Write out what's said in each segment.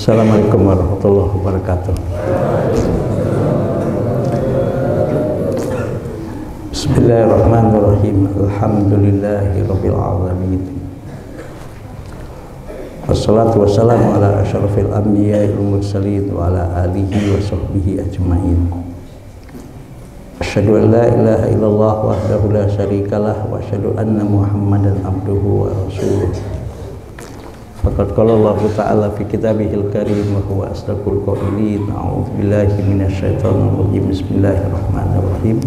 Assalamualaikum warahmatullahi wabarakatuh. Bismillahirrahmanirrahim. Alhamdulillahirabbil alamin. Wassalatu wassalamu ala asyrafil anbiya'i wal mursalin wa ala alihi wa sahbihi ajmain. Asyhadu an la ilaha illallah wahdahu la syarikalah wa asyhadu anna Muhammadan abduhu wa rasuluh. Faqad qala Allah Ta'ala fi kitabihil karim wa huwa asdaqul qailin. A'udzu billahi minasyaitonir rajim. Bismillahirrahmanirrahim.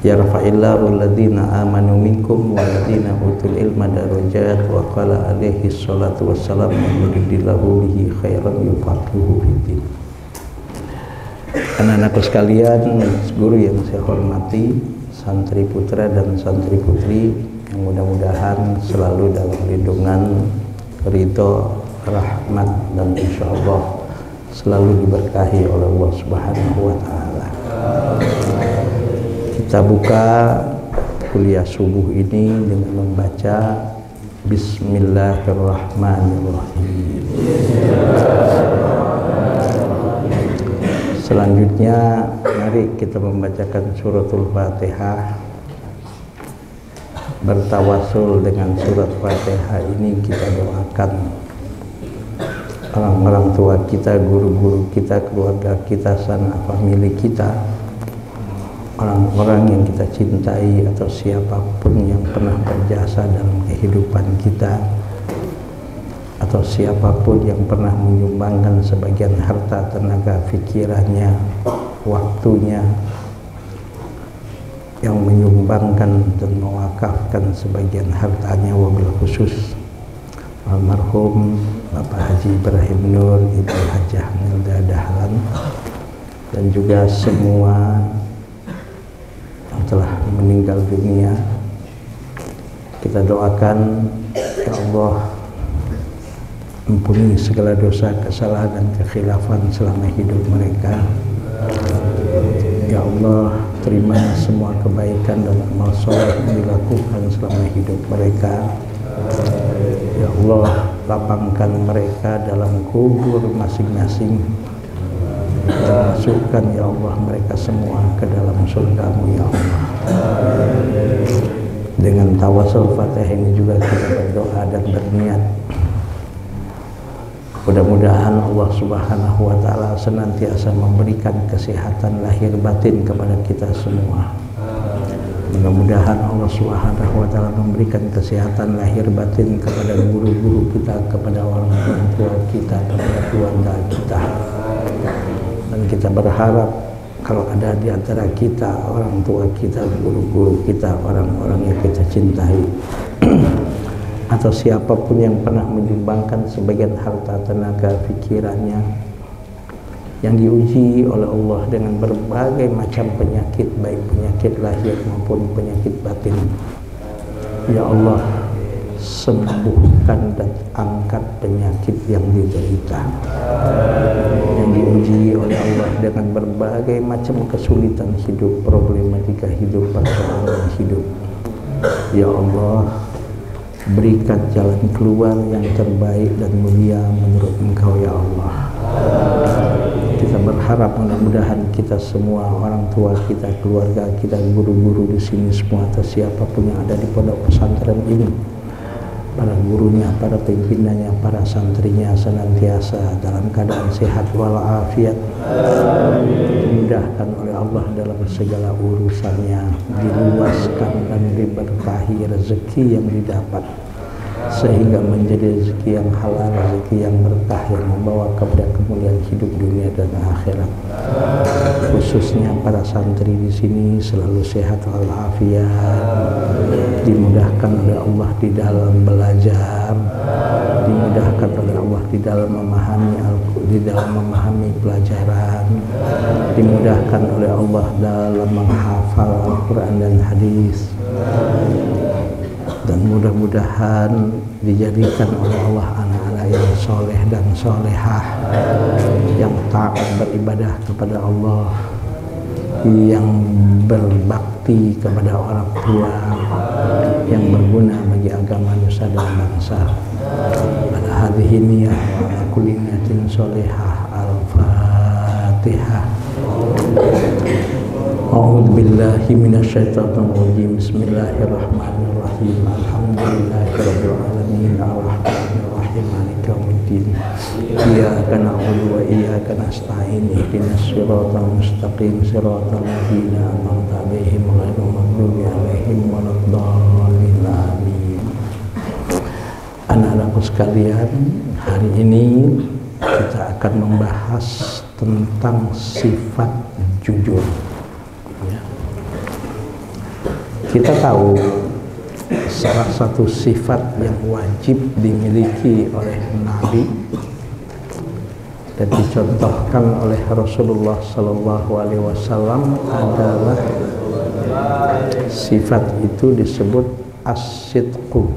Yarfa'illahu alladhina amanu minkum walladhina utul ilma darajat wa qala alaihi salatu wassalam man yuridillahu bihi khairan yufaqihuhu fiddin. Anak-anakku sekalian, guru yang saya hormati, santri putra dan santri putri yang mudah-mudahan selalu dalam lindungan, ridho, rahmat, dan insyaallah selalu diberkahi oleh Allah Subhanahu wa Ta'ala. Kita buka kuliah subuh ini dengan membaca Bismillahirrahmanirrahim. Selanjutnya mari kita membacakan suratul Fatihah. Bertawasul dengan surat Fatihah ini kita doakan orang-orang tua kita, guru-guru kita, keluarga kita, sanak famili kita, orang-orang yang kita cintai atau siapapun yang pernah berjasa dalam kehidupan kita, atau siapapun yang pernah menyumbangkan sebagian harta, tenaga, pikirannya, waktunya, yang menyumbangkan dan mewakafkan sebagian hartanya, wabil khusus almarhum Bapak Haji Ibrahim Nur, Ibu Hajah Nilda Dahlan, dan juga semua yang telah meninggal dunia. Kita doakan, ya Allah, ampuni segala dosa, kesalahan, dan kekhilafan selama hidup mereka. Ya Allah, terima semua kebaikan dan amal soleh yang dilakukan selama hidup mereka. Ya Allah, lapangkan mereka dalam kubur masing-masing, dan masukkan ya Allah mereka semua ke dalam surga-Mu ya Allah. Dengan tawasul Fatihah ini juga kita berdoa dan berniat, mudah-mudahan Allah Subhanahu wa Ta'ala senantiasa memberikan kesehatan lahir batin kepada kita semua. Mudah-mudahan Allah Subhanahu wa Ta'ala memberikan kesehatan lahir batin kepada guru-guru kita, kepada orang tua kita, kepada keluarga kita. Dan kita berharap kalau ada di antara kita, orang tua kita, guru-guru kita, orang-orang yang kita cintai, atau siapapun yang pernah menyumbangkan sebagian harta, tenaga, pikirannya, yang diuji oleh Allah dengan berbagai macam penyakit, baik penyakit lahir maupun penyakit batin, ya Allah, sembuhkan dan angkat penyakit yang diderita. Yang diuji oleh Allah dengan berbagai macam kesulitan hidup, problematika hidup, persoalan hidup, ya Allah, berikan jalan keluar yang terbaik dan mulia menurut Engkau ya Allah. Kita berharap mudah-mudahan kita semua, orang tua kita, keluarga kita, guru-guru di sini semua, atau siapapun yang ada di pondok pesantren ini, para gurunya, para pimpinannya, para santrinya senantiasa dalam keadaan sehat walafiat, dimudahkan oleh Allah dalam segala urusannya, diluaskan dan diberkahi rezeki yang didapat, sehingga menjadi rezeki yang halal, rezeki yang berkah, yang membawa kepada kemuliaan hidup dunia dan akhirat. Khususnya para santri di sini selalu sehat walafiat, dimudahkan oleh Allah di dalam belajar, dimudahkan oleh Allah di dalam memahami pelajaran, dimudahkan oleh Allah dalam menghafal Al-Quran dan hadis, dan mudah-mudahan dijadikan oleh Allah anak-anak yang soleh dan solehah, yang taat beribadah kepada Allah, yang berbakti kepada orang tua, yang berguna bagi agama nusa dan bangsa. Ala hadhihi niyyah wa ala kulli niyatin sholihah. Al-Fatihah. A'udzu billahi minasyaitonir rajim. Bismillahirrahmanirrahim. Alhamdulillahirabbil alamin. Arrahmanir rahim. Maliki yaumiddin. Iyyaka na'budu wa iyyaka nasta'in. Ihdinas siratal mustaqim. Siratal ladzina an'amta 'alaihim ghairil maghdubi 'alaihim waladdallin. Amin. Anak-anakku sekalian, hari ini kita akan membahas tentang sifat jujur. Ya. Kita tahu salah satu sifat yang wajib dimiliki oleh Nabi dan dicontohkan oleh Rasulullah Sallallahu Alaihi Wasallam adalah sifat itu disebut as-sidqu.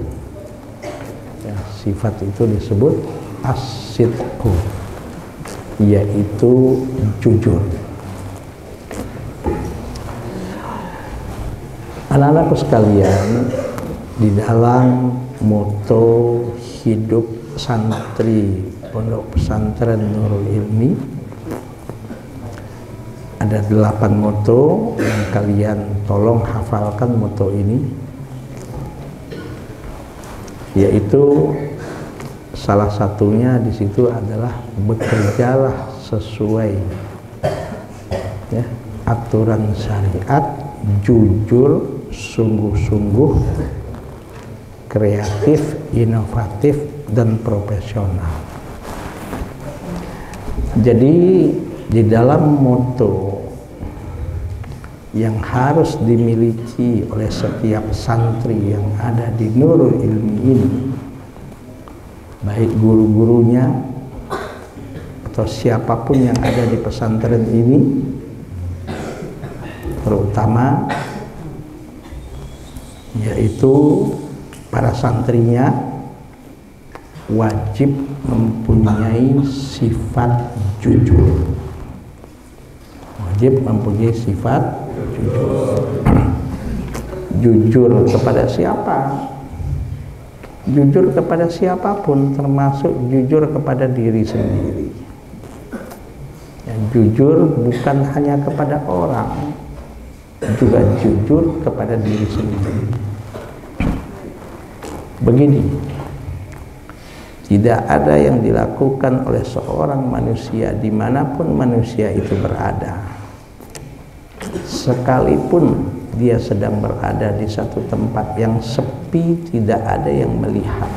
Ya, sifat itu disebut as-sidqu, yaitu jujur. Anak-anakku sekalian, di dalam moto hidup santri Pondok Pesantren Nurul Ilmi ada 8 moto yang kalian tolong hafalkan moto ini, yaitu salah satunya di situ adalah bekerjalah sesuai ya, aturan syariat, jujur, sungguh-sungguh, kreatif, inovatif, dan profesional. Jadi di dalam moto yang harus dimiliki oleh setiap santri yang ada di Nurul Ilmi ini, baik guru-gurunya atau siapapun yang ada di pesantren ini, terutama yaitu para santrinya, wajib mempunyai sifat jujur. Wajib mempunyai sifat jujur. Jujur kepada siapa? Jujur kepada siapapun, termasuk jujur kepada diri sendiri. Ya, jujur bukan hanya kepada orang, juga jujur kepada diri sendiri. Begini, tidak ada yang dilakukan oleh seorang manusia dimanapun manusia itu berada, sekalipun dia sedang berada di satu tempat yang sepi, tidak ada yang melihat,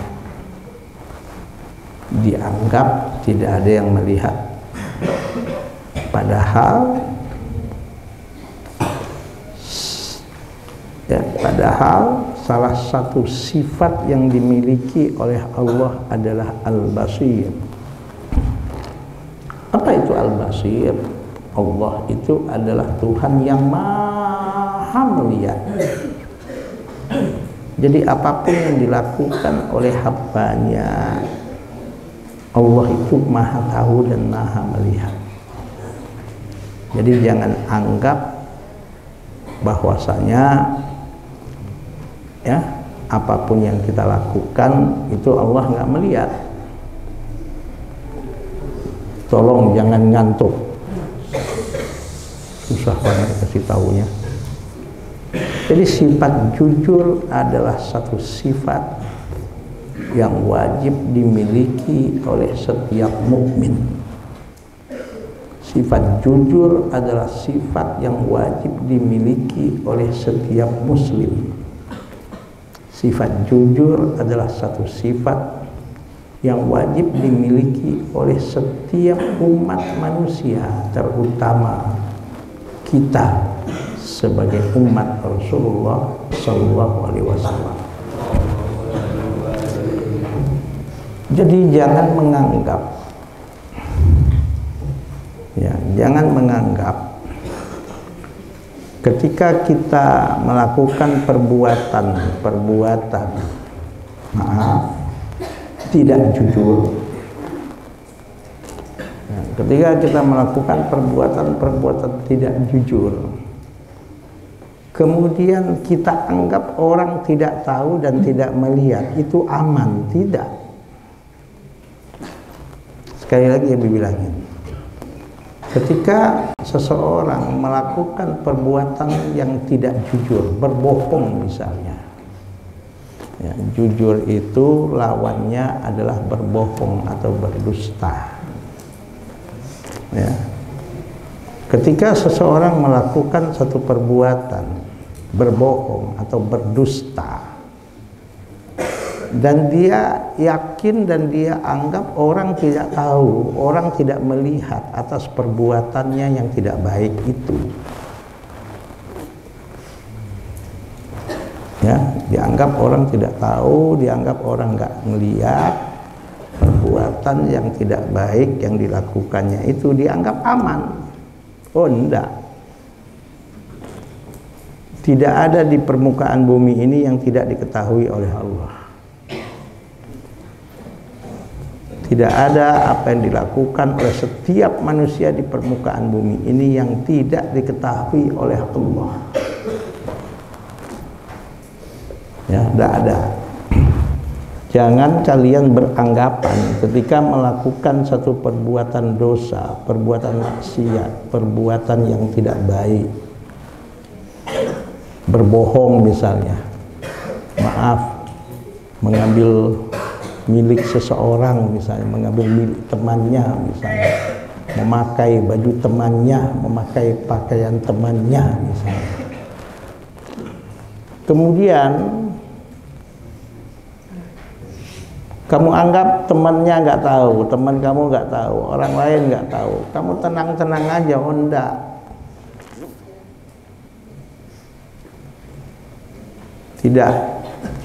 dianggap tidak ada yang melihat, padahal salah satu sifat yang dimiliki oleh Allah adalah Al-Basir. Apa itu Al-Basir? Allah itu adalah Tuhan yang maha melihat. Jadi apapun yang dilakukan oleh hambanya, Allah itu maha tahu dan maha melihat. Jadi jangan anggap bahwasanya ya, apapun yang kita lakukan itu Allah nggak melihat. Tolong jangan ngantuk, susah banget kasih tahunya. Jadi sifat jujur adalah satu sifat yang wajib dimiliki oleh setiap mukmin. Sifat jujur adalah sifat yang wajib dimiliki oleh setiap muslim. Sifat jujur adalah satu sifat yang wajib dimiliki oleh setiap umat manusia, terutama kita sebagai umat Rasulullah Sallallahu Alaihi Wasallam. Jadi jangan menganggap, ya, jangan menganggap ketika kita melakukan perbuatan tidak jujur. Ketika kita melakukan perbuatan tidak jujur, kemudian kita anggap orang tidak tahu dan tidak melihat itu aman. Tidak. Sekali lagi yang dibilangin, ketika seseorang melakukan perbuatan yang tidak jujur, berbohong misalnya, ya, jujur itu lawannya adalah berbohong atau berdusta. Ya. Ketika seseorang melakukan satu perbuatan berbohong atau berdusta, dan dia yakin dan dia anggap orang tidak tahu, orang tidak melihat atas perbuatannya yang tidak baik itu, ya, dianggap orang tidak tahu, dianggap orang nggak melihat perbuatan yang tidak baik yang dilakukannya itu, dianggap aman. Oh enggak, tidak ada di permukaan bumi ini yang tidak diketahui oleh Allah. Tidak ada apa yang dilakukan oleh setiap manusia di permukaan bumi ini yang tidak diketahui oleh Allah. Ya, tidak ada. Jangan kalian beranggapan ketika melakukan satu perbuatan dosa, perbuatan maksiat, perbuatan yang tidak baik, berbohong misalnya, maaf, mengambil milik seseorang misalnya, mengambil milik temannya misalnya, memakai baju temannya, memakai pakaian temannya misalnya. Kemudian kamu anggap temannya nggak tahu, teman kamu nggak tahu, orang lain nggak tahu, kamu tenang-tenang aja. Oh enggak,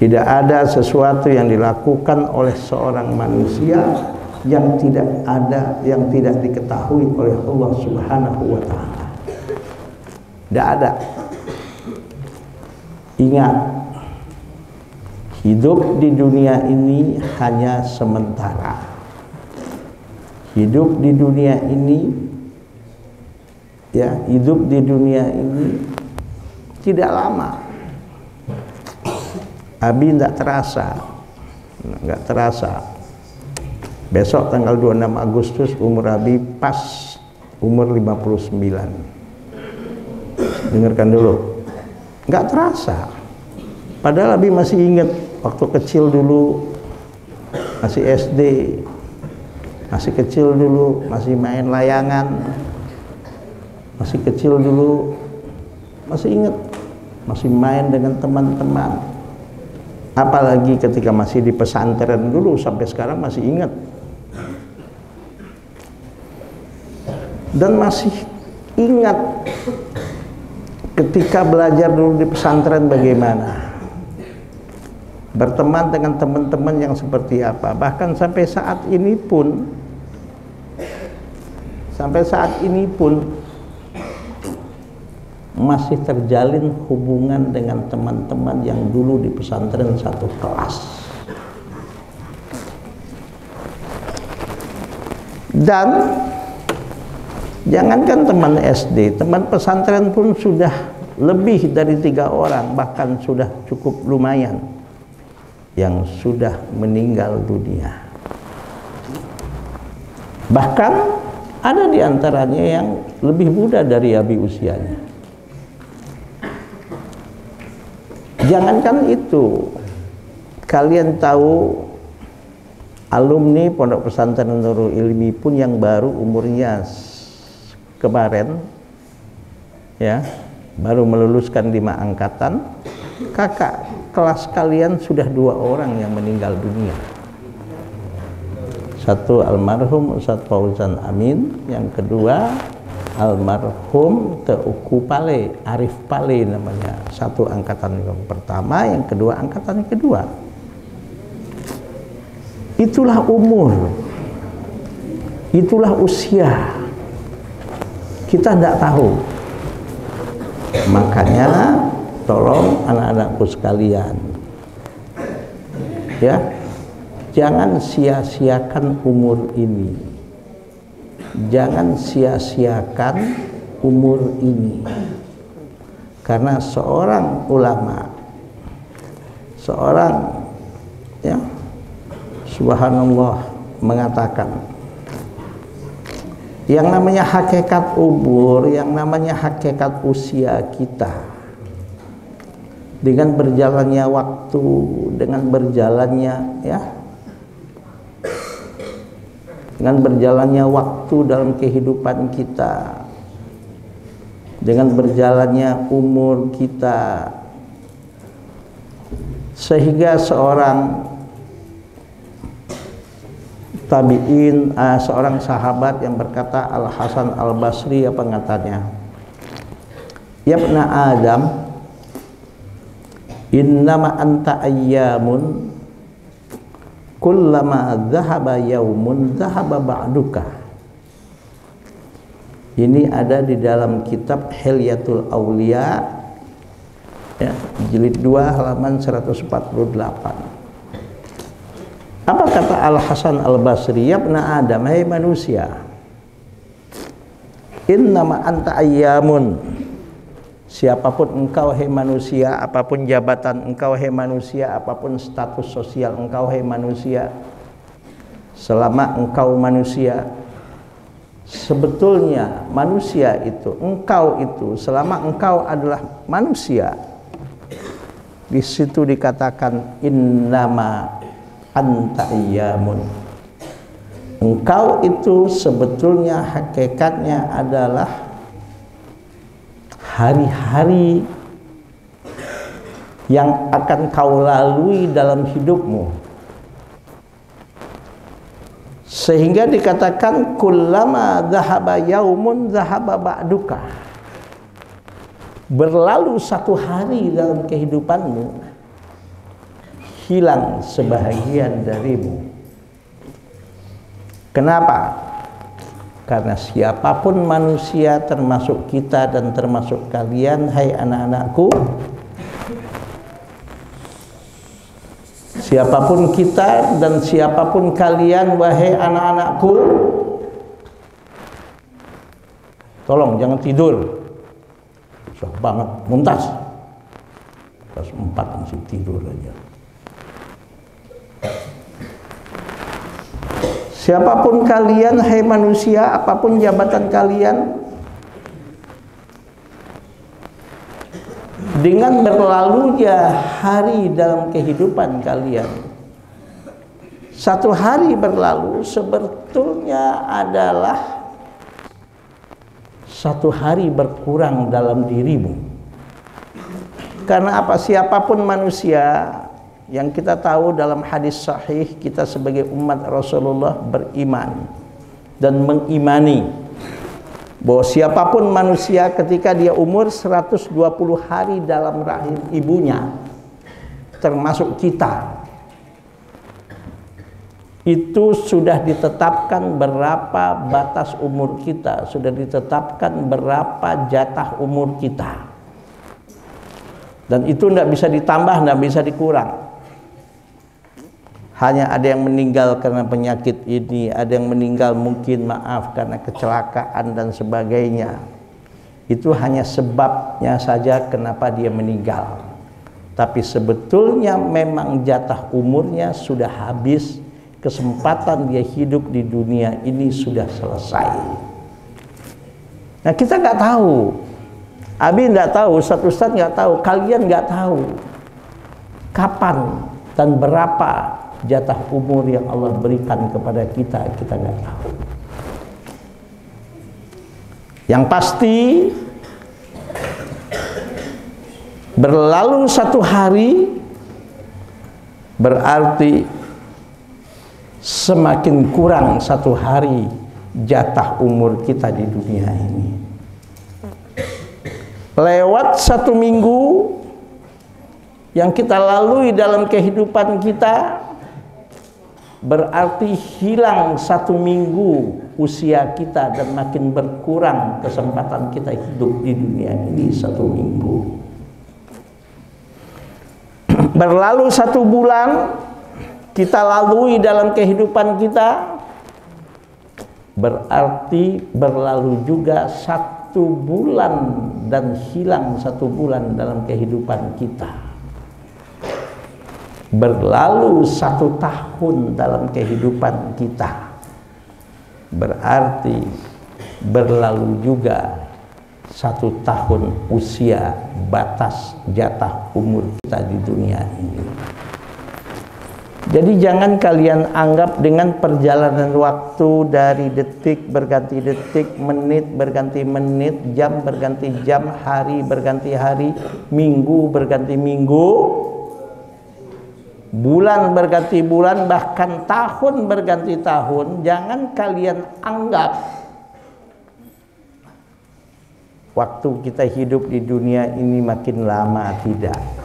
tidak ada sesuatu yang dilakukan oleh seorang manusia yang tidak ada, yang tidak diketahui oleh Allah Subhanahu wa Ta'ala. Tidak ada. Ingat, hidup di dunia ini hanya sementara. Hidup di dunia ini, ya, hidup di dunia ini tidak lama. Abi tidak terasa, nggak terasa. Besok tanggal 26 Agustus umur Abi pas umur 59. Dengarkan dulu, nggak terasa. Padahal Abi masih ingat waktu kecil dulu, masih SD, masih kecil dulu, masih main layangan, masih kecil dulu, masih ingat, masih main dengan teman-teman. Apalagi ketika masih di pesantren dulu, sampai sekarang masih ingat. Dan masih ingat ketika belajar dulu di pesantren bagaimana, berteman dengan teman-teman yang seperti apa. Bahkan sampai saat ini pun masih terjalin hubungan dengan teman-teman yang dulu di pesantren satu kelas. Dan jangankan teman SD, teman pesantren pun sudah lebih dari 3 orang, bahkan sudah cukup lumayan yang sudah meninggal dunia. Bahkan ada di antaranya yang lebih muda dari Abi usianya. Jangankan itu, kalian tahu alumni Pondok Pesantren Nurul Ilmi pun yang baru umurnya kemarin, ya, baru meluluskan 5 angkatan, kakak kelas kalian sudah 2 orang yang meninggal dunia. Satu almarhum Ustadz Fauzan Amin, yang kedua almarhum Teuku Pale, Arif Pale namanya. Satu angkatan yang pertama, yang kedua angkatan yang kedua. Itulah umur, itulah usia. Kita tidak tahu. Makanya tolong anak-anakku sekalian, ya, jangan sia-siakan umur ini. Jangan sia-siakan umur ini. Karena seorang ulama, seorang subhanallah mengatakan, yang namanya hakikat umur, yang namanya hakikat usia kita, dengan berjalannya waktu, dengan berjalannya dengan berjalannya waktu dalam kehidupan kita, dengan berjalannya umur kita, sehingga seorang tabi'in, seorang sahabat yang berkata, Al Hasan Al Basri, apa katanya? Ya ibna Adam, innama anta ayyamun, kullama dhahaba yaumun dhahaba ba'duka. Ini ada di dalam kitab Hilyatul Aulia, jilid 2 halaman 148. Apa kata Al Hasan Al Basri? Ya ibna Adam, hai manusia, innama anta ayyamun, siapapun engkau hai manusia, apapun jabatan engkau hai manusia, apapun status sosial engkau hai manusia, selama engkau manusia, sebetulnya manusia itu, engkau itu, selama engkau adalah manusia, di situ dikatakan innama anta ayyamun, engkau itu sebetulnya hakikatnya adalah hari-hari yang akan kau lalui dalam hidupmu. Sehingga dikatakan kullama dhahaba yaumun dhahaba ba'duka, berlalu satu hari dalam kehidupanmu, hilang sebahagian darimu. Kenapa? Karena siapapun manusia, termasuk kita dan termasuk kalian, hai anak-anakku, siapapun kita dan siapapun kalian, wahai anak-anakku, tolong jangan tidur. Susah banget, muntas. Kelas 4 masih tidur aja. Siapapun kalian, hai manusia, apapun jabatan kalian, dengan berlalunya hari dalam kehidupan kalian, satu hari berlalu sebetulnya adalah satu hari berkurang dalam dirimu. Karena apa? Siapapun manusia, yang kita tahu dalam hadis sahih, kita sebagai umat Rasulullah beriman dan mengimani bahwa siapapun manusia ketika dia umur 120 hari dalam rahim ibunya, termasuk kita, itu sudah ditetapkan berapa batas umur kita, sudah ditetapkan berapa jatah umur kita, dan itu tidak bisa ditambah, tidak bisa dikurang. Hanya ada yang meninggal karena penyakit ini, ada yang meninggal mungkin maaf karena kecelakaan dan sebagainya. Itu hanya sebabnya saja kenapa dia meninggal. Tapi sebetulnya memang jatah umurnya sudah habis, kesempatan dia hidup di dunia ini sudah selesai. Nah, kita nggak tahu, Abi nggak tahu, Ustaz nggak tahu, kalian nggak tahu kapan dan berapa jatah umur yang Allah berikan kepada kita, kita nggak tahu. Yang pasti berlalu satu hari berarti semakin kurang satu hari jatah umur kita di dunia ini. Lewat satu minggu yang kita lalui dalam kehidupan kita, berarti hilang satu minggu usia kita dan makin berkurang kesempatan kita hidup di dunia ini satu minggu. Berlalu satu bulan kita lalui dalam kehidupan kita, berarti berlalu juga 1 bulan dan hilang 1 bulan dalam kehidupan kita, berlalu 1 tahun dalam kehidupan kita, berarti berlalu juga 1 tahun usia batas jatah umur kita di dunia ini. Jadi jangan kalian anggap dengan perjalanan waktu dari detik berganti detik, menit berganti menit, jam berganti jam, hari berganti hari, minggu berganti minggu, bulan berganti bulan, bahkan tahun berganti tahun. Jangan kalian anggap waktu kita hidup di dunia ini makin lama. Tidak.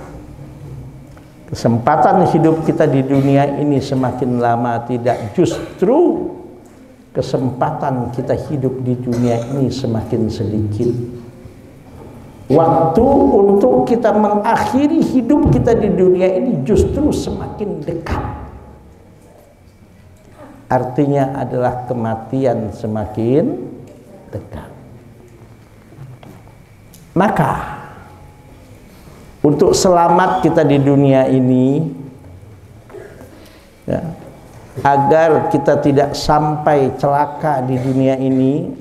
Kesempatan hidup kita di dunia ini semakin lama. Tidak. Justru kesempatan kita hidup di dunia ini semakin sedikit. Waktu untuk kita mengakhiri hidup kita di dunia ini justru semakin dekat. Artinya adalah kematian semakin dekat. Maka untuk selamat kita di dunia ini, ya, agar kita tidak sampai celaka di dunia ini,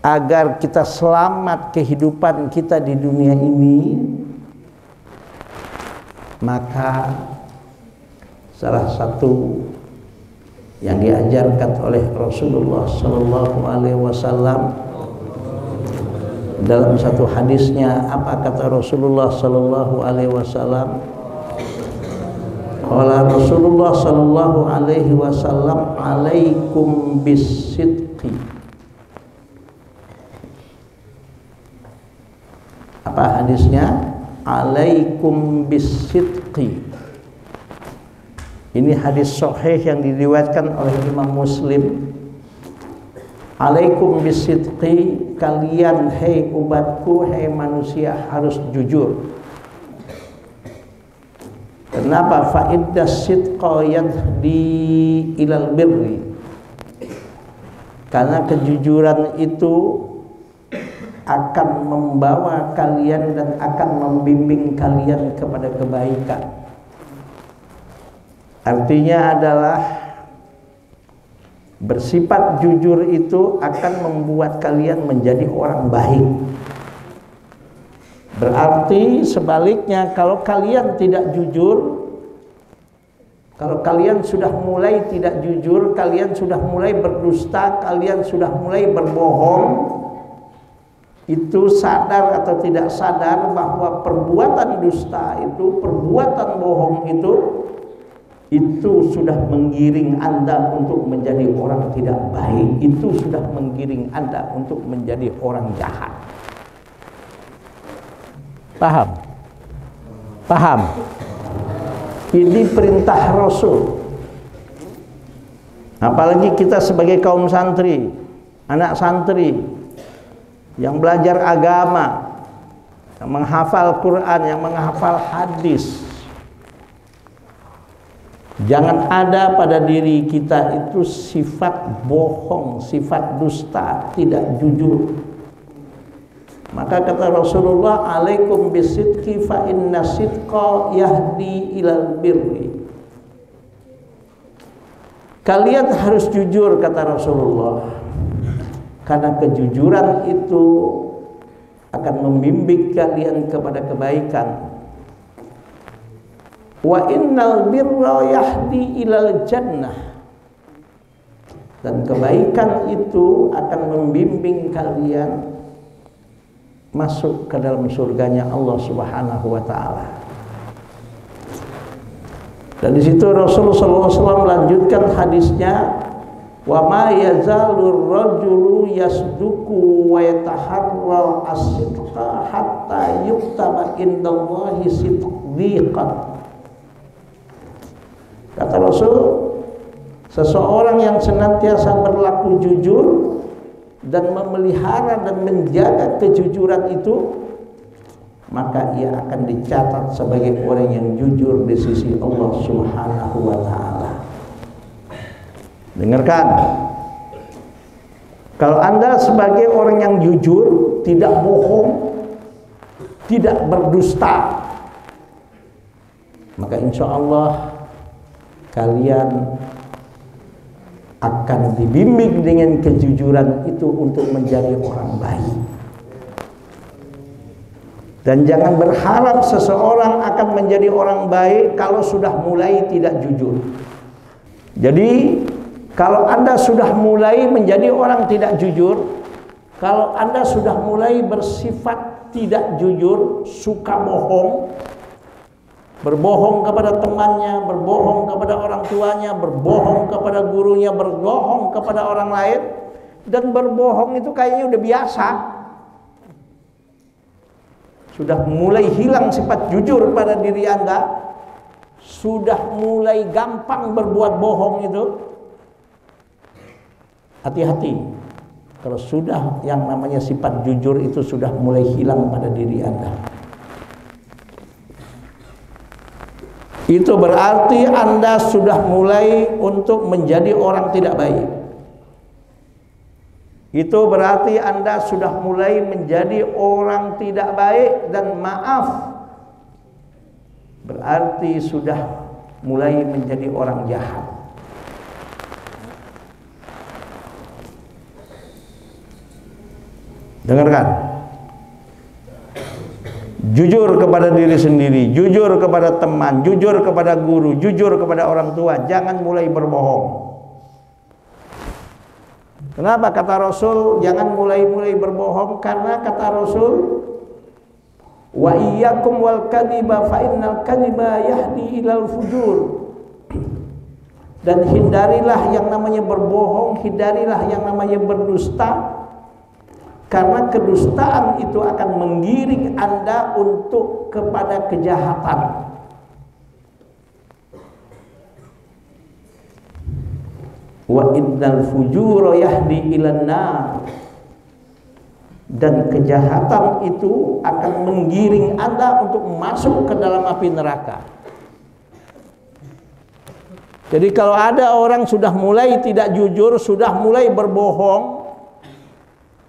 agar kita selamat kehidupan kita di dunia ini, maka salah satu yang diajarkan oleh Rasulullah Sallallahu Alaihi Wasallam dalam satu hadisnya, apa kata Rasulullah Sallallahu Alaihi Wasallam? Qala Rasulullah Sallallahu Alaihi Wasallam, alaikum bisidqi. Apa hadisnya? Alaikum bisidqi. Ini hadis sahih yang diriwayatkan oleh Imam Muslim. Alaikum bisidqi, kalian hei umatku, hei manusia harus jujur. Kenapa? Fa idda sidqa yahdi ilal birri. Karena kejujuran itu akan membawa kalian dan akan membimbing kalian kepada kebaikan. Artinya adalah bersifat jujur itu akan membuat kalian menjadi orang baik. Berarti sebaliknya, kalau kalian tidak jujur, kalau kalian sudah mulai tidak jujur, kalian sudah mulai berdusta, kalian sudah mulai berbohong, itu sadar atau tidak sadar bahwa perbuatan dusta itu, perbuatan bohong itu sudah menggiring Anda untuk menjadi orang tidak baik. Itu sudah menggiring Anda untuk menjadi orang jahat. Paham? Paham? Ini perintah Rasul. Apalagi kita sebagai kaum santri, anak santri yang belajar agama, yang menghafal Quran, yang menghafal hadis. Jangan ada pada diri kita itu sifat bohong, sifat dusta, tidak jujur. Maka kata Rasulullah, alaikum bisidqi fa inna sidqa yahdi ilal birri. Kalian harus jujur, kata Rasulullah, karena kejujuran itu akan membimbing kalian kepada kebaikan. Wa innal birra yahdi ilal jannah. Dan kebaikan itu akan membimbing kalian masuk ke dalam surganya Allah Subhanahu wa taala. Dan di situ Rasulullah SAW melanjutkan hadisnya, wa ma yazalur rajulu yasduku wa yataharra as-sidqa hatta yuktaba indallahi siddiqan. Kata Rasul, seseorang yang senantiasa berlaku jujur dan memelihara dan menjaga kejujuran itu, maka ia akan dicatat sebagai orang yang jujur di sisi Allah Subhanahu wa taala. Dengarkan. Kalau Anda sebagai orang yang jujur, tidak bohong, tidak berdusta, maka insya Allah kalian akan dibimbing dengan kejujuran itu untuk menjadi orang baik. Dan jangan berharap seseorang akan menjadi orang baik kalau sudah mulai tidak jujur. Jadi kalau Anda sudah mulai menjadi orang tidak jujur, kalau Anda sudah mulai bersifat tidak jujur, suka bohong, berbohong kepada temannya, berbohong kepada orang tuanya, berbohong kepada gurunya, berbohong kepada orang lain, dan berbohong itu kayaknya udah biasa. Sudah mulai hilang sifat jujur pada diri Anda, sudah mulai gampang berbuat bohong itu. Hati-hati, kalau sudah yang namanya sifat jujur itu sudah mulai hilang pada diri Anda, itu berarti Anda sudah mulai untuk menjadi orang tidak baik. Itu berarti Anda sudah mulai menjadi orang tidak baik, dan maaf, berarti sudah mulai menjadi orang jahat. Dengarkan, jujur kepada diri sendiri, jujur kepada teman, jujur kepada guru, jujur kepada orang tua. Jangan mulai berbohong. Kenapa kata Rasul jangan mulai berbohong? Karena kata Rasul, wa iyyakum wal kadhiba fa innal kadhiba yahdi ilal fujur. Dan hindarilah yang namanya berbohong, hindarilah yang namanya berdusta, karena kedustaan itu akan menggiring Anda untuk kepada kejahatan. Wa innal fujura yahdi ilan nar. Dan kejahatan itu akan menggiring Anda untuk masuk ke dalam api neraka. Jadi kalau ada orang sudah mulai tidak jujur, sudah mulai berbohong,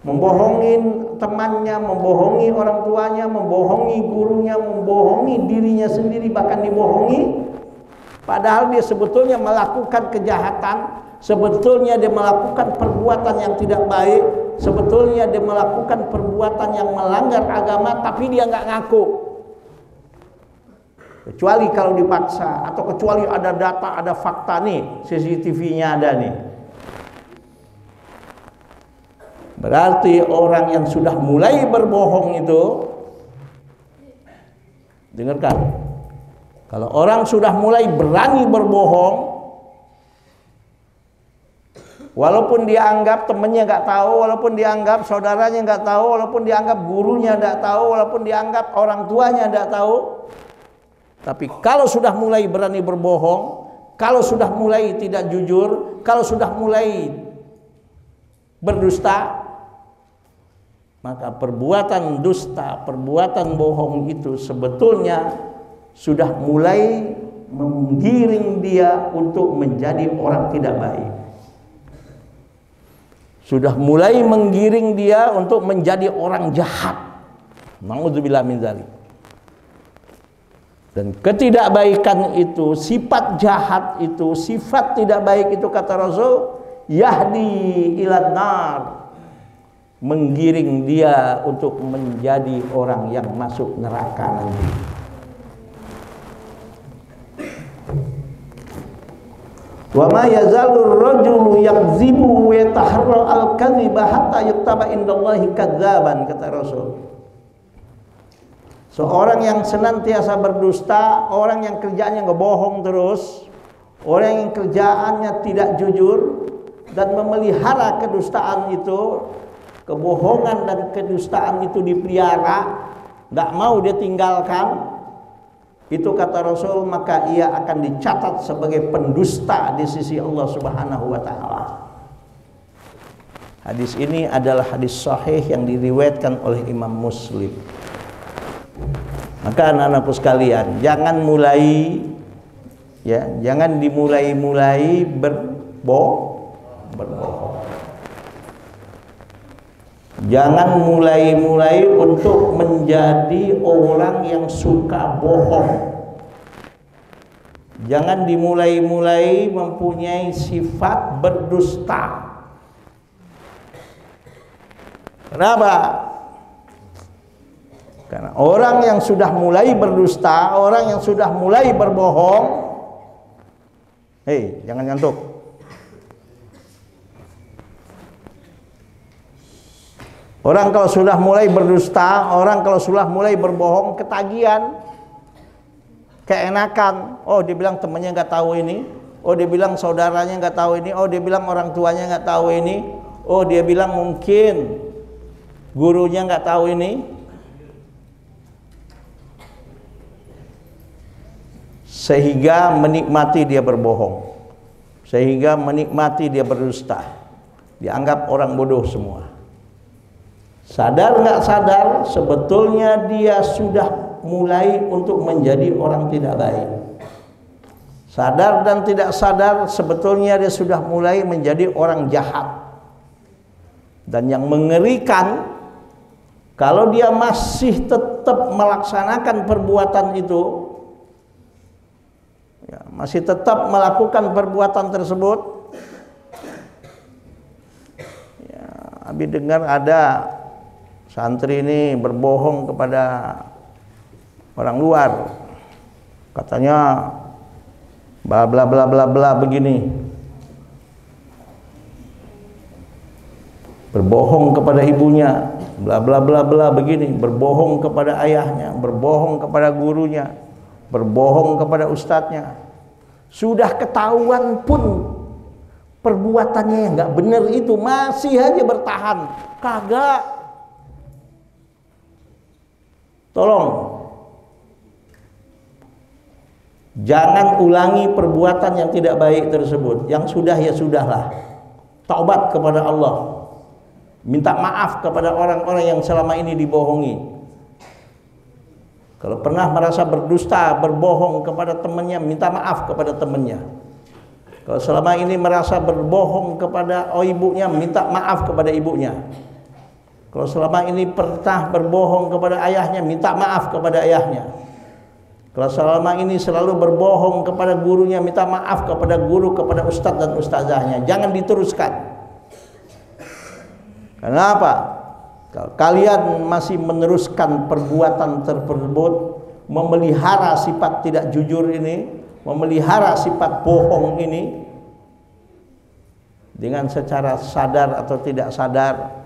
membohongi temannya, membohongi orang tuanya, membohongi gurunya, membohongi dirinya sendiri, bahkan dibohongi, padahal dia sebetulnya melakukan kejahatan, sebetulnya dia melakukan perbuatan yang tidak baik, sebetulnya dia melakukan perbuatan yang melanggar agama, tapi dia nggak ngaku. Kecuali kalau dipaksa, atau kecuali ada data, ada fakta nih, CCTV-nya ada nih. Berarti orang yang sudah mulai berbohong itu, dengarkan, kalau orang sudah mulai berani berbohong, walaupun dianggap temannya nggak tahu, walaupun dianggap saudaranya nggak tahu, walaupun dianggap gurunya nggak tahu, walaupun dianggap orang tuanya nggak tahu, tapi kalau sudah mulai berani berbohong, kalau sudah mulai tidak jujur, kalau sudah mulai berdusta, maka perbuatan dusta, perbuatan bohong itu sebetulnya sudah mulai menggiring dia untuk menjadi orang tidak baik. Sudah mulai menggiring dia untuk menjadi orang jahat. Na'udzubillah min dzalik. Dan ketidakbaikan itu, sifat jahat itu, sifat tidak baik itu, kata Rasul, yahdi ilan nar, menggiring dia untuk menjadi orang yang masuk neraka nanti. Wa ma yazalur rajulu yakzibu wa yataharra al-kadhiba hatta yuktaba indallahi kadzaban, kata Rasul. Seorang yang senantiasa berdusta, orang yang kerjaannya ngebohong terus, orang yang kerjaannya tidak jujur dan memelihara kedustaan itu, kebohongan dan kedustaan itu dipelihara, nggak mau dia tinggalkan, itu kata Rasul, maka ia akan dicatat sebagai pendusta di sisi Allah Subhanahu wa taala. Hadis ini adalah hadis sahih yang diriwayatkan oleh Imam Muslim. Maka anak-anakku sekalian, jangan mulai, ya, jangan dimulai-mulai berbohong. Jangan mulai-mulai untuk menjadi orang yang suka bohong. Jangan dimulai-mulai mempunyai sifat berdusta. Kenapa? Karena orang yang sudah mulai berdusta, orang yang sudah mulai berbohong, hei, jangan ngantuk. Orang kalau sudah mulai berdusta, orang kalau sudah mulai berbohong, ketagihan, keenakan. Oh, dia bilang temannya nggak tahu ini. Oh, dia bilang saudaranya nggak tahu ini. Oh, dia bilang orang tuanya nggak tahu ini. Oh, dia bilang mungkin gurunya nggak tahu ini. Sehingga menikmati dia berbohong, sehingga menikmati dia berdusta. Dianggap orang bodoh semua. Sadar nggak sadar, sebetulnya dia sudah mulai untuk menjadi orang tidak baik. Sadar dan tidak sadar, sebetulnya dia sudah mulai menjadi orang jahat. Dan yang mengerikan, kalau dia masih tetap melaksanakan perbuatan itu, ya, masih tetap melakukan perbuatan tersebut, ya, Abi dengar ada santri ini berbohong kepada orang luar, katanya bla bla bla bla bla begini, berbohong kepada ibunya, bla bla bla bla begini, berbohong kepada ayahnya, berbohong kepada gurunya, berbohong kepada ustadznya. Sudah ketahuan pun perbuatannya yang nggak benar itu masih aja bertahan. Kagak. Tolong, jangan ulangi perbuatan yang tidak baik tersebut. Yang sudah ya sudahlah. Taubat kepada Allah. Minta maaf kepada orang-orang yang selama ini dibohongi. Kalau pernah merasa berdusta, berbohong kepada temannya, minta maaf kepada temannya. Kalau selama ini merasa berbohong kepada ibunya, minta maaf kepada ibunya. Kalau selama ini pernah berbohong kepada ayahnya, minta maaf kepada ayahnya. Kalau selama ini selalu berbohong kepada gurunya, minta maaf kepada guru, kepada ustadz dan ustazahnya. Jangan diteruskan. Kenapa? Kalau kalian masih meneruskan perbuatan tersebut, memelihara sifat tidak jujur ini, memelihara sifat bohong ini, dengan secara sadar atau tidak sadar,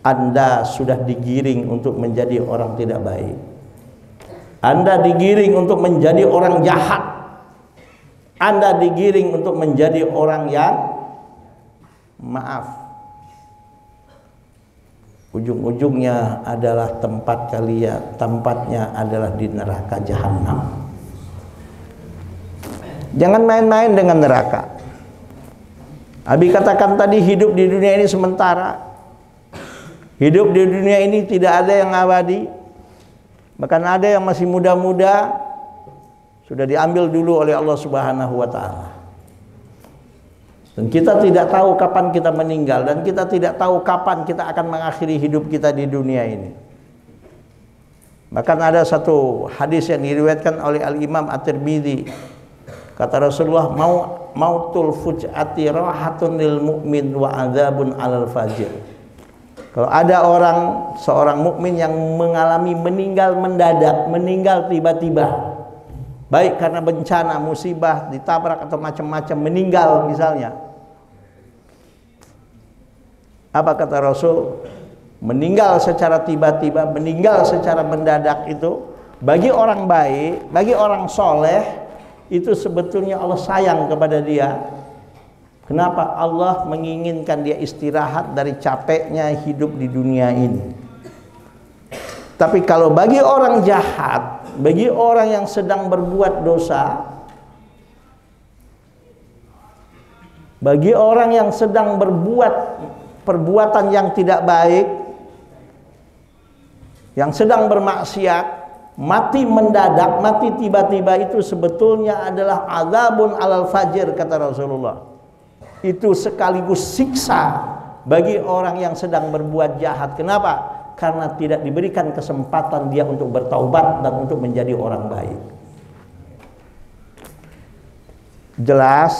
Anda sudah digiring untuk menjadi orang tidak baik. Anda digiring untuk menjadi orang jahat. Anda digiring untuk menjadi orang yang maaf, ujung-ujungnya adalah tempatnya adalah di neraka jahanam. Jangan main-main dengan neraka. Abi katakan tadi, hidup di dunia ini sementara. Hidup di dunia ini tidak ada yang abadi. Bahkan ada yang masih muda-muda sudah diambil dulu oleh Allah Subhanahu wa taala. Dan kita tidak tahu kapan kita meninggal, dan kita tidak tahu kapan kita akan mengakhiri hidup kita di dunia ini. Bahkan ada satu hadis yang diriwayatkan oleh Al-Imam At-Tirmidzi. Kata Rasulullah, mautul fuj'ati rahatun lil mu'min wa adzabun 'alal fajir. Kalau ada seorang mukmin yang mengalami meninggal mendadak, meninggal tiba-tiba, baik karena bencana, musibah, ditabrak atau macam-macam, meninggal misalnya. Apa kata Rasul? Meninggal secara tiba-tiba, meninggal secara mendadak itu, bagi orang baik, bagi orang soleh, itu sebetulnya Allah sayang kepada dia. Kenapa? Allah menginginkan dia istirahat dari capeknya hidup di dunia ini. Tapi kalau bagi orang jahat, bagi orang yang sedang berbuat dosa, bagi orang yang sedang berbuat perbuatan yang tidak baik, yang sedang bermaksiat, mati mendadak, mati tiba-tiba, itu sebetulnya adalah azabun alal fajir, kata Rasulullah. Itu sekaligus siksa bagi orang yang sedang berbuat jahat. Kenapa? Karena tidak diberikan kesempatan dia untuk bertaubat dan untuk menjadi orang baik. Jelas?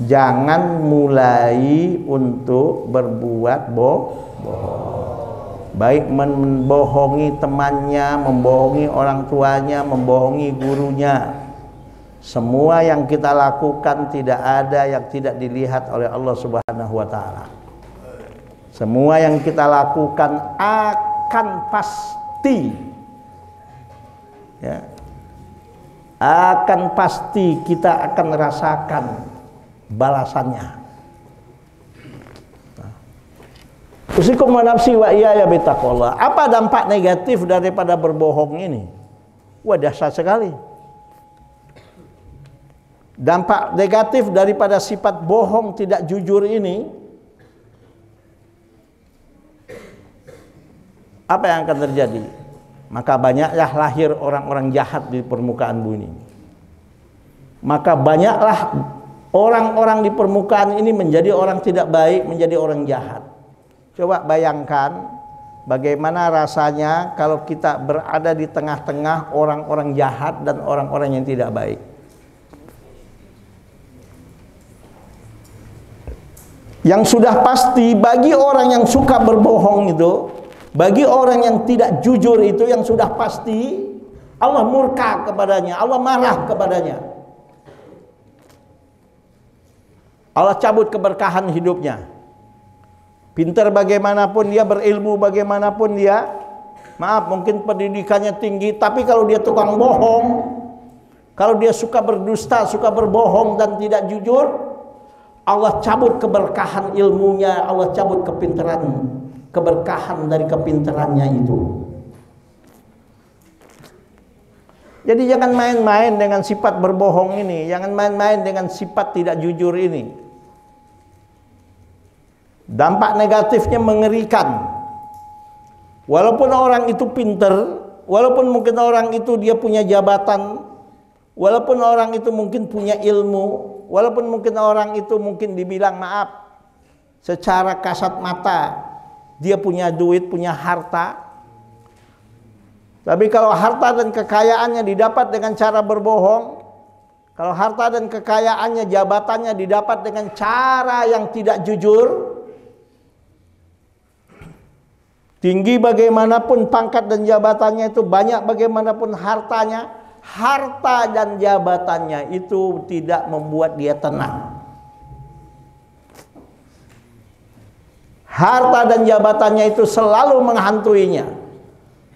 Jangan mulai untuk berbuat bohong. Baik membohongi temannya, membohongi orang tuanya, membohongi gurunya. Semua yang kita lakukan tidak ada yang tidak dilihat oleh Allah Subhanahu wa taala. Semua yang kita lakukan akan pasti, ya, akan pasti kita akan rasakan balasannya. Usikum wa nafsi wa iyaya bittaqwallah. Apa dampak negatif daripada berbohong ini? Wah, dahsyat sekali. Dampak negatif daripada sifat bohong tidak jujur ini, apa yang akan terjadi? Maka banyaklah lahir orang-orang jahat di permukaan bumi. Maka banyaklah orang-orang di permukaan ini menjadi orang tidak baik, menjadi orang jahat. Coba bayangkan bagaimana rasanya kalau kita berada di tengah-tengah orang-orang jahat dan orang-orang yang tidak baik. Yang sudah pasti bagi orang yang suka berbohong itu, bagi orang yang tidak jujur itu, yang sudah pasti Allah murka kepadanya, Allah marah kepadanya. Allah cabut keberkahan hidupnya. Pintar bagaimanapun dia, berilmu bagaimanapun dia, maaf mungkin pendidikannya tinggi, tapi kalau dia tukang bohong, kalau dia suka berdusta, suka berbohong dan tidak jujur, Allah cabut keberkahan ilmunya, Allah cabut kepintaran, keberkahan dari kepintarannya itu. Jadi jangan main-main dengan sifat berbohong ini, jangan main-main dengan sifat tidak jujur ini. Dampak negatifnya mengerikan. Walaupun orang itu pinter, walaupun mungkin orang itu dia punya jabatan, walaupun orang itu mungkin punya ilmu, walaupun mungkin orang itu mungkin dibilang maaf secara kasat mata dia punya duit, punya harta, tapi kalau harta dan kekayaannya didapat dengan cara berbohong, kalau harta dan kekayaannya, jabatannya didapat dengan cara yang tidak jujur, tinggi bagaimanapun pangkat dan jabatannya itu, banyak bagaimanapun hartanya, harta dan jabatannya itu tidak membuat dia tenang. Harta dan jabatannya itu selalu menghantuinya.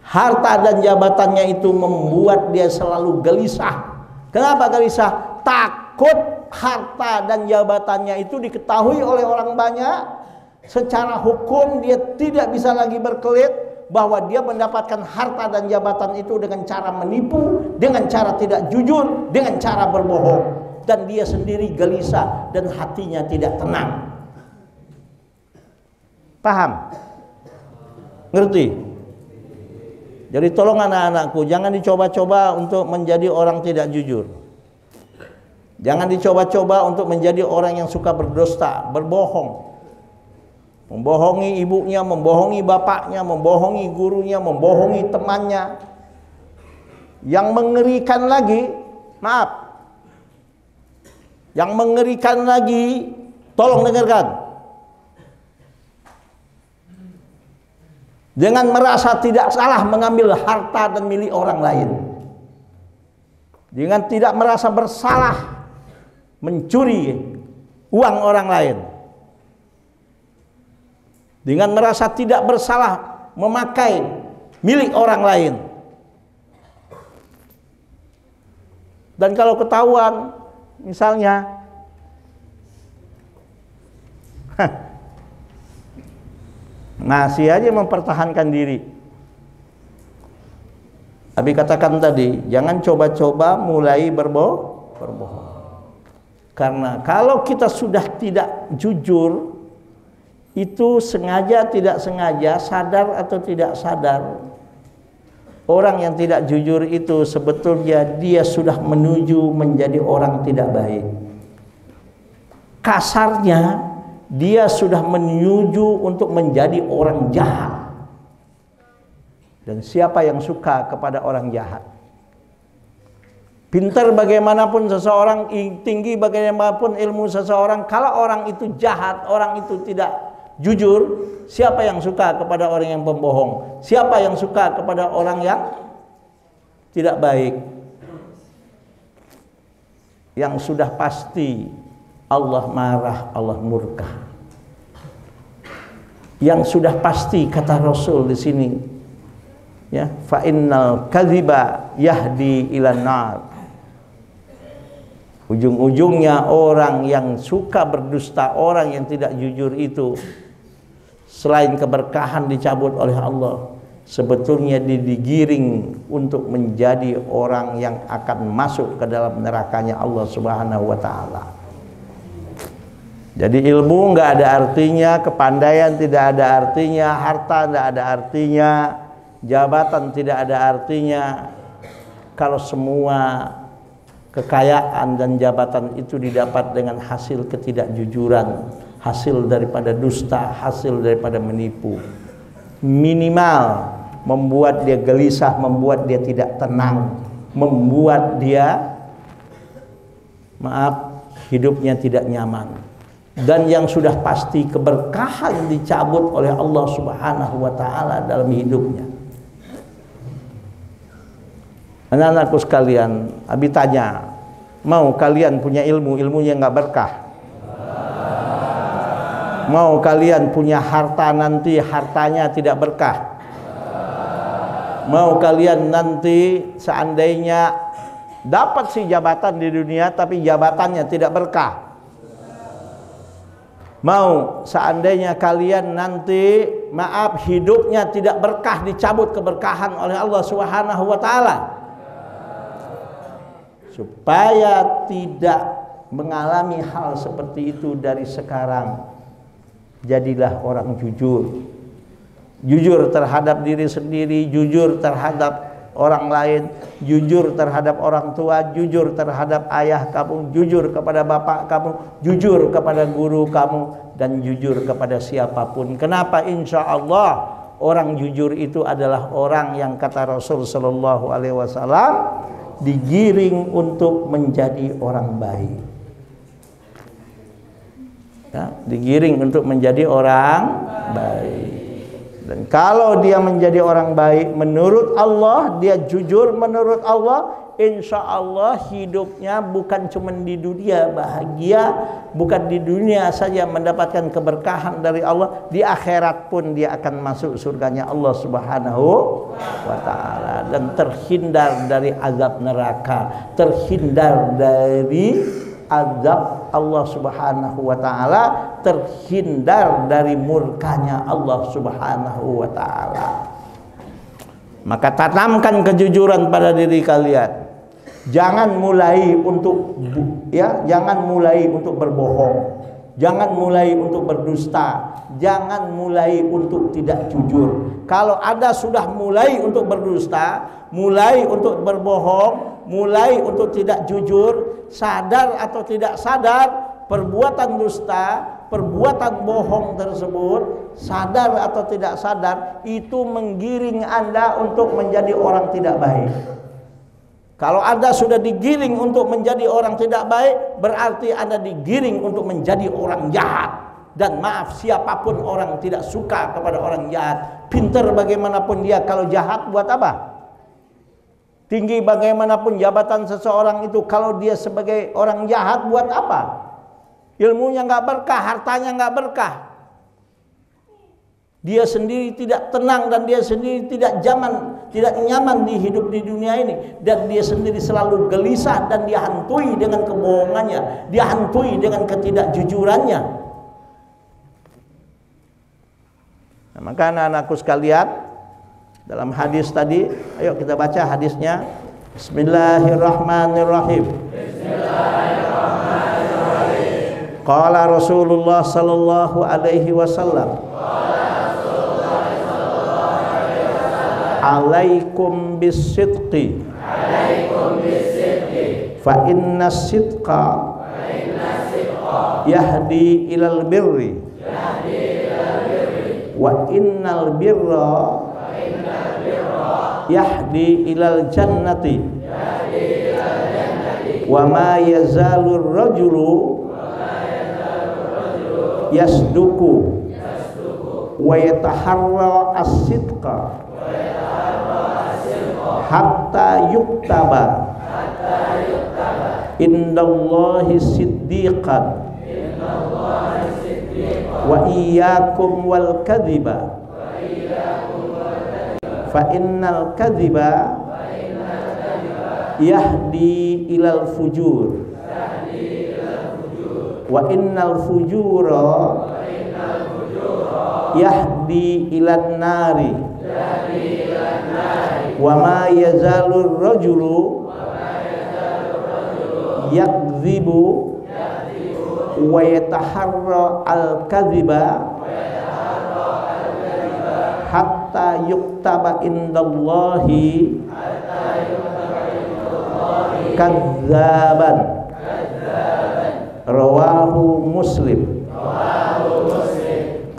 Harta dan jabatannya itu membuat dia selalu gelisah. Kenapa gelisah? Takut harta dan jabatannya itu diketahui oleh orang banyak. Secara hukum dia tidak bisa lagi berkelit bahwa dia mendapatkan harta dan jabatan itu dengan cara menipu, dengan cara tidak jujur, dengan cara berbohong, dan dia sendiri gelisah dan hatinya tidak tenang. Paham? Ngerti? Jadi tolong anak-anakku, jangan dicoba-coba untuk menjadi orang tidak jujur. Jangan dicoba-coba untuk menjadi orang yang suka berdusta, berbohong. Membohongi ibunya, membohongi bapaknya, membohongi gurunya, membohongi temannya. Yang mengerikan lagi, maaf, yang mengerikan lagi, tolong dengarkan. Dengan merasa tidak salah mengambil harta dan milik orang lain, dengan tidak merasa bersalah mencuri uang orang lain, dengan merasa tidak bersalah memakai milik orang lain. Dan kalau ketahuan misalnya masih aja mempertahankan diri. Abi katakan tadi, jangan coba-coba mulai berbohong. Karena kalau kita sudah tidak jujur, itu sengaja tidak sengaja, sadar atau tidak sadar, orang yang tidak jujur itu sebetulnya dia sudah menuju menjadi orang tidak baik. Kasarnya dia sudah menuju untuk menjadi orang jahat. Dan siapa yang suka kepada orang jahat? Pintar bagaimanapun seseorang, tinggi bagaimanapun ilmu seseorang, kalau orang itu jahat, orang itu tidak jujur, siapa yang suka kepada orang yang pembohong? Siapa yang suka kepada orang yang tidak baik? Yang sudah pasti Allah marah, Allah murka. Yang sudah pasti kata Rasul di sini, ya, fa innal kadhiba yahdi ilan nar. Ujung-ujungnya orang yang suka berdusta, orang yang tidak jujur itu, selain keberkahan dicabut oleh Allah, sebetulnya digiring untuk menjadi orang yang akan masuk ke dalam nerakanya Allah Subhanahu wa taala. Jadi ilmu nggak ada artinya, kepandaian tidak ada artinya, harta tidak ada artinya, jabatan tidak ada artinya kalau semua kekayaan dan jabatan itu didapat dengan hasil ketidakjujuran, hasil daripada dusta, hasil daripada menipu. Minimal membuat dia gelisah, membuat dia tidak tenang, membuat dia hidupnya tidak nyaman. Dan yang sudah pasti keberkahan dicabut oleh Allah Subhanahu wa taala dalam hidupnya. Anak-anakku sekalian, Abi tanya, mau kalian punya ilmu, ilmunya nggak berkah? Mau kalian punya harta, nanti hartanya tidak berkah? Mau kalian nanti seandainya dapat si jabatan di dunia tapi jabatannya tidak berkah? Mau seandainya kalian nanti hidupnya tidak berkah, dicabut keberkahan oleh Allah Subhanahu wa taala? Supaya tidak mengalami hal seperti itu dari sekarang, jadilah orang jujur. Jujur terhadap diri sendiri, jujur terhadap orang lain, jujur terhadap orang tua, jujur terhadap ayah kamu, jujur kepada bapak kamu, jujur kepada guru kamu, dan jujur kepada siapapun. Kenapa? Insya Allah orang jujur itu adalah orang yang kata Rasul Sallallahu Alaihi Wasallam digiring untuk menjadi orang baik. Ya, digiring untuk menjadi orang baik. Dan kalau dia menjadi orang baik menurut Allah, dia jujur menurut Allah, insya Allah hidupnya bukan cuma di dunia bahagia, bukan di dunia saja mendapatkan keberkahan dari Allah, di akhirat pun dia akan masuk surganya Allah Subhanahu wa taala dan terhindar dari azab neraka, terhindar dari azab Allah Subhanahu wa taala, terhindar dari murkanya Allah Subhanahu wa taala. Maka tanamkan kejujuran pada diri kalian. Jangan mulai untuk jangan mulai untuk berbohong. Jangan mulai untuk berdusta, jangan mulai untuk tidak jujur. Kalau Anda sudah mulai untuk berdusta, mulai untuk berbohong, mulai untuk tidak jujur, sadar atau tidak sadar, perbuatan dusta, perbuatan bohong tersebut, sadar atau tidak sadar, itu menggiring Anda untuk menjadi orang tidak baik. Kalau Anda sudah digiring untuk menjadi orang tidak baik, berarti Anda digiring untuk menjadi orang jahat. Dan maaf, siapapun orang tidak suka kepada orang jahat. Pintar bagaimanapun dia, kalau jahat buat apa? Tinggi bagaimanapun jabatan seseorang itu, kalau dia sebagai orang jahat buat apa? Ilmunya nggak berkah, hartanya nggak berkah. Dia sendiri tidak tenang dan dia sendiri tidak nyaman di hidup di dunia ini, dan dia sendiri selalu gelisah dan dihantui dengan kebohongannya, dihantui dengan ketidakjujurannya. Nah, maka anak-anakku sekalian, dalam hadis tadi, ayo kita baca hadisnya. Bismillahirrahmanirrahim. Bismillahirrahmanirrahim. Qala Rasulullah sallallahu alaihi wasallam, alaikum bisidqi, fa inna sidqa yahdi ilal birri wa innal birra yahdi ilal jannati wa ma yazalur rajulu yasduku wa yataharra as-sidqa hatta yuktaba indallahi siddiqan wa iyyakum wal kadhiba fa innal kadhiba yahdi ilal fujur wa innal fujura yahdi ilan nari wa ma yazalur rajulu yakdzibu wa yataharra al-kadhiba hatta yuktaba indallahi kadzaban. Rawahu Muslim.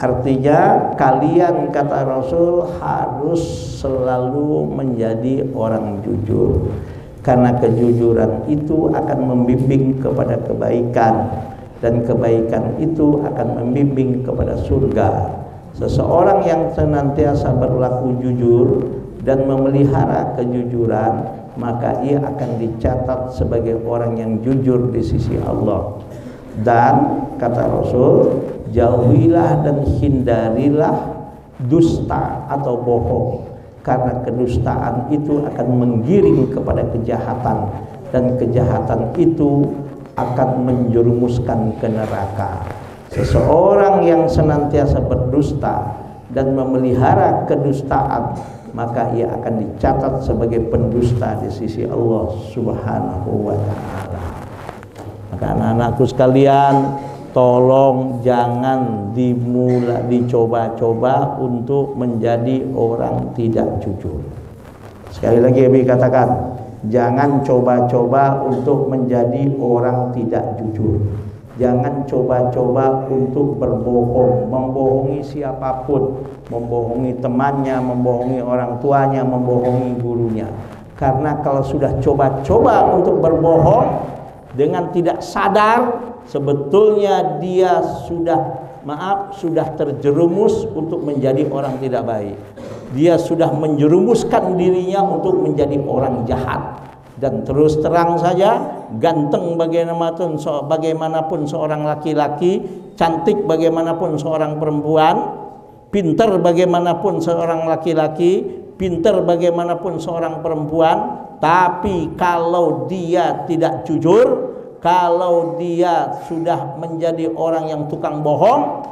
Artinya kalian, kata Rasul, harus selalu menjadi orang jujur, karena kejujuran itu akan membimbing kepada kebaikan, dan kebaikan itu akan membimbing kepada surga. Seseorang yang senantiasa berlaku jujur dan memelihara kejujuran, maka ia akan dicatat sebagai orang yang jujur di sisi Allah. Dan kata Rasul, jauhilah dan hindarilah dusta atau bohong, karena kedustaan itu akan menggiring kepada kejahatan, dan kejahatan itu akan menjerumuskan ke neraka. Seseorang yang senantiasa berdusta dan memelihara kedustaan, maka ia akan dicatat sebagai pendusta di sisi Allah Subhanahu wa ta'ala. Maka anak-anakku sekalian, tolong jangan dicoba-coba untuk menjadi orang tidak jujur. Sekali lagi Abi katakan, jangan coba-coba untuk menjadi orang tidak jujur. Jangan coba-coba untuk berbohong, membohongi siapapun, membohongi temannya, membohongi orang tuanya, membohongi gurunya. Karena kalau sudah coba-coba untuk berbohong dengan tidak sadar, sebetulnya dia sudah terjerumus untuk menjadi orang tidak baik. Dia sudah menjerumuskan dirinya untuk menjadi orang jahat. Dan terus terang saja, ganteng bagaimanapun seorang laki-laki, cantik bagaimanapun seorang perempuan, pintar bagaimanapun seorang laki-laki, pintar bagaimanapun seorang perempuan, tapi kalau dia tidak jujur, kalau dia sudah menjadi orang yang tukang bohong,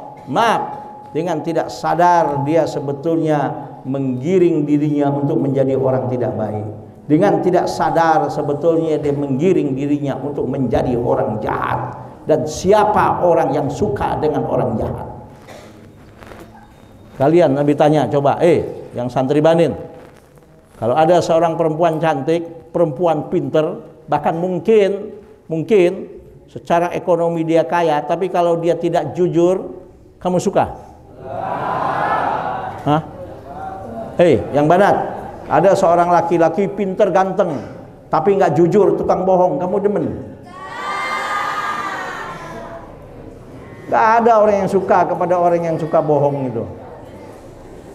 dengan tidak sadar dia sebetulnya menggiring dirinya untuk menjadi orang tidak baik. Dengan tidak sadar sebetulnya dia menggiring dirinya untuk menjadi orang jahat. Dan siapa orang yang suka dengan orang jahat? Kalian Nabi tanya, coba yang santri banin, kalau ada seorang perempuan cantik, perempuan pinter, bahkan mungkin secara ekonomi dia kaya, tapi kalau dia tidak jujur, kamu suka? Hah? Yang banat, ada seorang laki-laki pinter ganteng, tapi nggak jujur, tukang bohong, kamu demen? Nggak ada orang yang suka kepada orang yang suka bohong itu.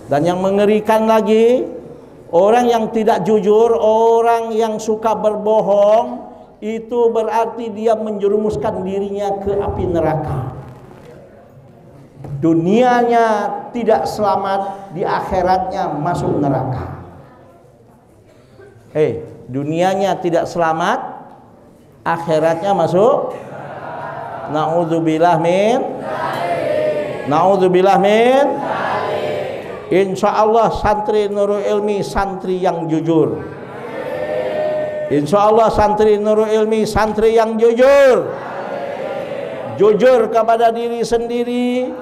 Dan yang mengerikan lagi, orang yang tidak jujur, orang yang suka berbohong, itu berarti dia menjerumuskan dirinya ke api neraka. Dunianya tidak selamat, di akhiratnya masuk neraka. Dunianya tidak selamat, akhiratnya masuk. Na'udzubillah min. Insya Allah santri Nurul Ilmi santri yang jujur. Insya Allah santri Nurul Ilmi santri yang jujur. Jujur kepada diri sendiri,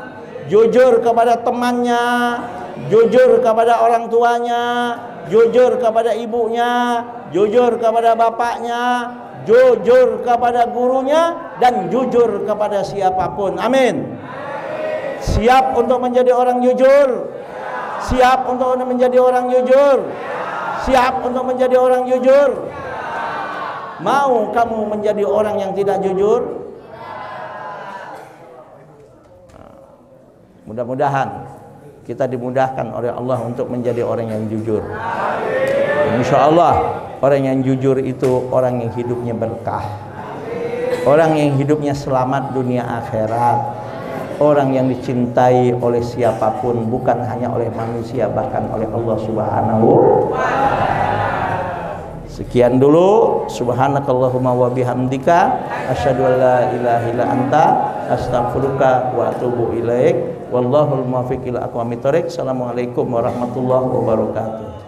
jujur kepada temannya, jujur kepada orang tuanya, jujur kepada ibunya, jujur kepada bapaknya, jujur kepada gurunya, dan jujur kepada siapapun. Amin. Siap untuk menjadi orang jujur? Siap untuk menjadi orang jujur? Siap untuk menjadi orang jujur? Mau kamu menjadi orang yang tidak jujur? Mudah-mudahan kita dimudahkan oleh Allah untuk menjadi orang yang jujur. Insya Allah orang yang jujur itu orang yang hidupnya berkah, orang yang hidupnya selamat dunia akhirat, orang yang dicintai oleh siapapun, bukan hanya oleh manusia, bahkan oleh Allah Subhanahu wa ta'ala. Sekian dulu. Subhanakallahumma wa bihamdika asyhadu an la ilaha illa anta astaghfiruka wa atubu ilaik. Wallahul muwaffiq ila aqwamit thoriq. Assalamualaikum warahmatullahi wabarakatuh.